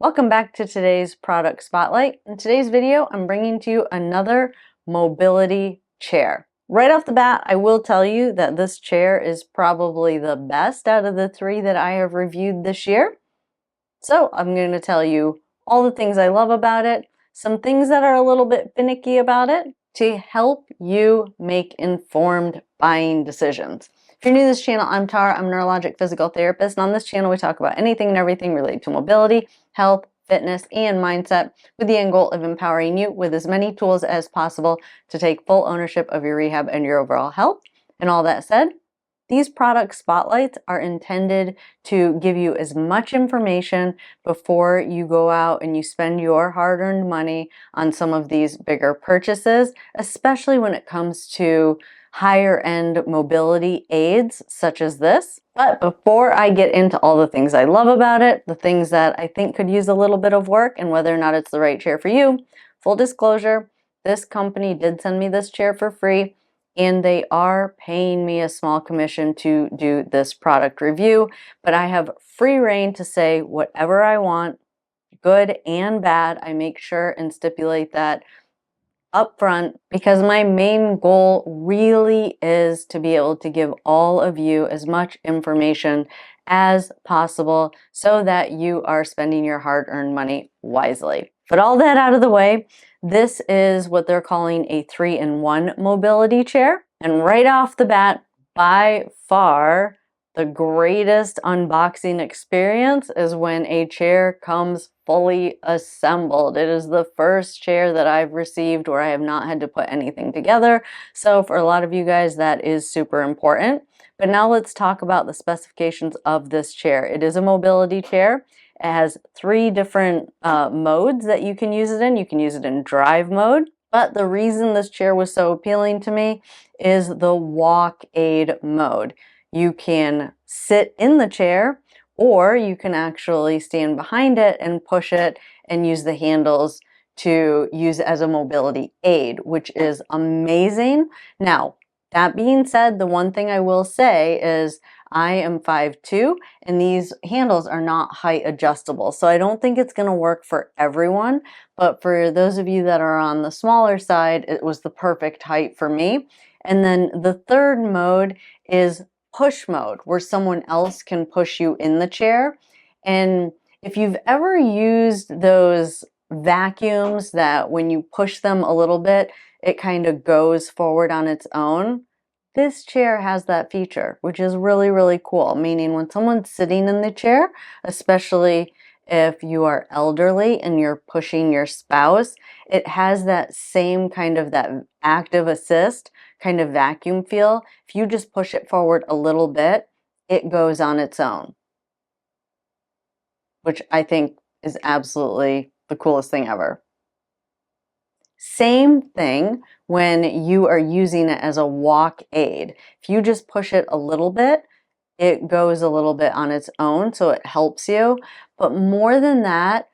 Welcome back to today's product spotlight. In today's video, I'm bringing to you another mobility chair. Right off the bat, I will tell you that this chair is probably the best out of the three that I have reviewed this year. So I'm going to tell you all the things I love about it, some things that are a little bit finicky about it to help you make informed buying decisions. If you're new to this channel, I'm Tara. I'm a neurologic physical therapist, and on this channel we talk about anything and everything related to mobility, health, fitness, and mindset with the end goal of empowering you with as many tools as possible to take full ownership of your rehab and your overall health. And all that said, these product spotlights are intended to give you as much information before you go out and you spend your hard-earned money on some of these bigger purchases, especially when it comes to higher-end mobility aids such as this. But before I get into all the things I love about it, the things that I think could use a little bit of work and whether or not it's the right chair for you, full disclosure, this company did send me this chair for free, and they are paying me a small commission to do this product review, but I have free reign to say whatever I want, good and bad. I make sure and stipulate that up front because my main goal really is to be able to give all of you as much information as possible so that you are spending your hard-earned money wisely. But all that out of the way, this is what they're calling a 3-in-1 mobility chair. And right off the bat, by far, the greatest unboxing experience is when a chair comes fully assembled. It is the first chair that I've received where I have not had to put anything together. So for a lot of you guys, that is super important. But now let's talk about the specifications of this chair. It is a mobility chair. It has 3 different modes that you can use it in. You can use it in drive mode. But the reason this chair was so appealing to me is the walk aid mode. You can sit in the chair, or you can actually stand behind it and push it and use the handles to use it as a mobility aid, which is amazing. Now, that being said, the one thing I will say is I am 5'2", and these handles are not height adjustable. So I don't think it's going to work for everyone, but for those of you that are on the smaller side, it was the perfect height for me. And then the third mode is push mode, where someone else can push you in the chair. And if you've ever used those vacuums that when you push them a little bit, it kind of goes forward on its own, this chair has that feature, which is really, really cool. Meaning when someone's sitting in the chair, especially if you are elderly and you're pushing your spouse, it has that same kind of that active assist kind of vacuum feel. If you just push it forward a little bit, it goes on its own, which I think is absolutely the coolest thing ever. Same thing when you are using it as a walk aid. If you just push it a little bit, it goes a little bit on its own, so it helps you. But more than that,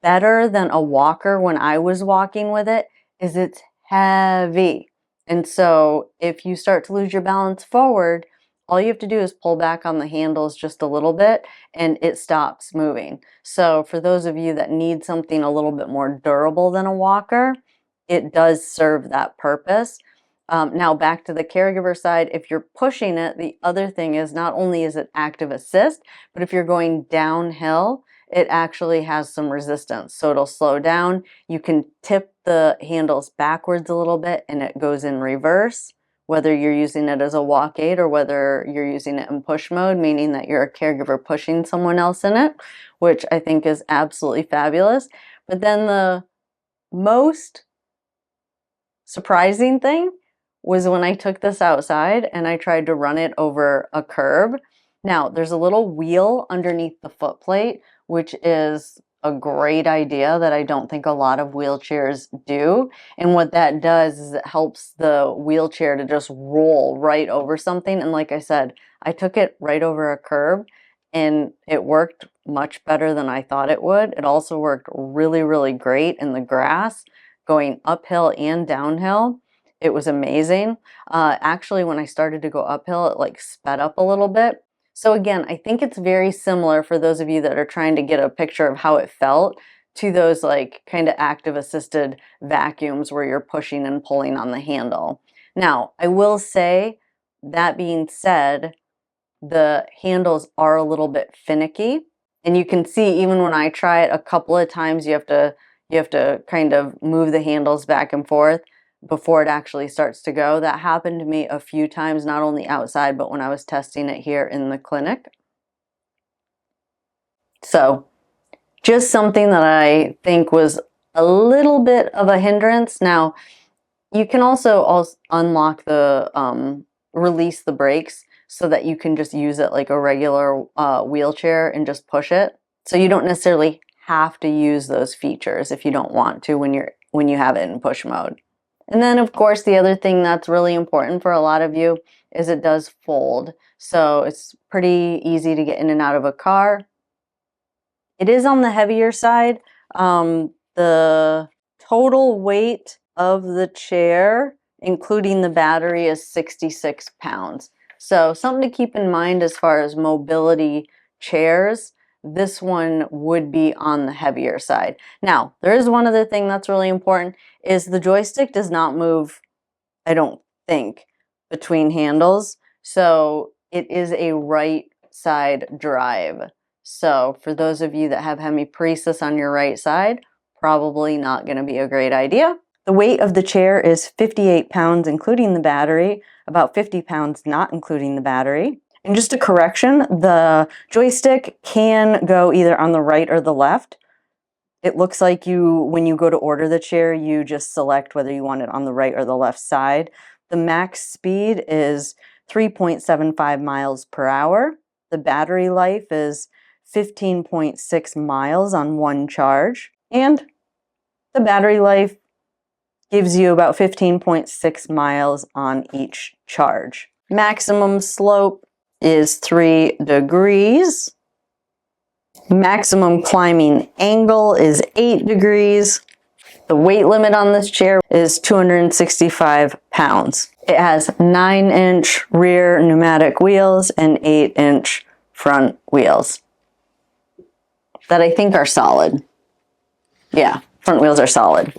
better than a walker when I was walking with it, is it's heavy. And so if you start to lose your balance forward, all you have to do is pull back on the handles just a little bit and it stops moving. So for those of you that need something a little bit more durable than a walker, it does serve that purpose. Now back to the caregiver side, if you're pushing it, the other thing is not only is it active assist, but if you're going downhill, it actually has some resistance. So it'll slow down. You can tip the handles backwards a little bit and it goes in reverse, whether you're using it as a walk aid or whether you're using it in push mode, meaning that you're a caregiver pushing someone else in it, which I think is absolutely fabulous. But then the most surprising thing was when I took this outside and I tried to run it over a curb. Now, there's a little wheel underneath the foot plate, which is a great idea that I don't think a lot of wheelchairs do. And what that does is it helps the wheelchair to just roll right over something. And like I said, I took it right over a curb and it worked much better than I thought it would. It also worked really, really great in the grass, going uphill and downhill. It was amazing. Actually, when I started to go uphill, it like sped up a little bit. So again, I think it's very similar for those of you that are trying to get a picture of how it felt to those like kind of active assisted vacuums where you're pushing and pulling on the handle. Now, I will say, that being said, the handles are a little bit finicky, and you can see even when I try it a couple of times, you have to kind of move the handles back and forth before it actually starts to go. That happened to me a few times, not only outside, but when I was testing it here in the clinic. So just something that I think was a little bit of a hindrance. Now, you can also unlock the, release the brakes so that you can just use it like a regular wheelchair and just push it. So you don't necessarily have to use those features if you don't want to when you have it in push mode. And then of course the other thing that's really important for a lot of you is it does fold. So it's pretty easy to get in and out of a car. It is on the heavier side. The total weight of the chair, including the battery, is 66 pounds. So something to keep in mind as far as mobility chairs, this one would be on the heavier side. Now, there is one other thing that's really important, is the joystick does not move, I don't think, between handles. So it is a right side drive. So for those of you that have hemiparesis on your right side, probably not going to be a great idea. The weight of the chair is 58 pounds, including the battery, about 50 pounds not including the battery. And just a correction, the joystick can go either on the right or the left. It looks like when you go to order the chair, you just select whether you want it on the right or the left side. The max speed is 3.75 miles per hour. The battery life is 15.6 miles on one charge. And the battery life gives you about 15.6 miles on each charge. Maximum slope is 3 degrees. Maximum climbing angle is 8 degrees. The weight limit on this chair is 265 pounds. It has 9-inch rear pneumatic wheels and 8-inch front wheels that I think are solid. Yeah, front wheels are solid.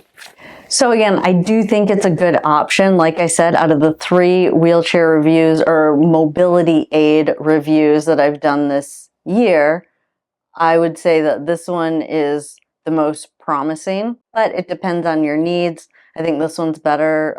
So again, I do think it's a good option. Like I said, out of the 3 wheelchair reviews or mobility aid reviews that I've done this year, I would say that this one is the most promising, but it depends on your needs. I think this one's better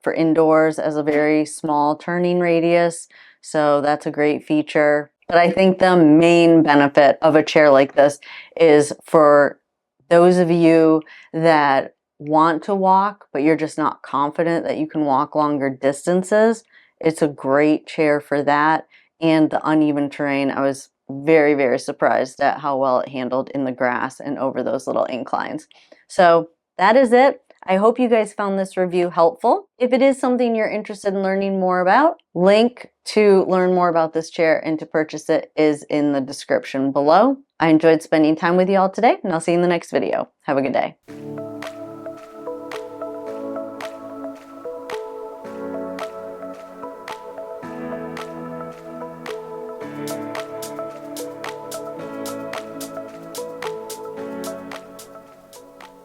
for indoors, as a very small turning radius, so that's a great feature. But I think the main benefit of a chair like this is for those of you that want to walk, but you're just not confident that you can walk longer distances. It's a great chair for that. And the uneven terrain, I was very, very surprised at how well it handled in the grass and over those little inclines. So that is it. I hope you guys found this review helpful. If it is something you're interested in learning more about, link to learn more about this chair and to purchase it is in the description below. I enjoyed spending time with you all today, and I'll see you in the next video. Have a good day.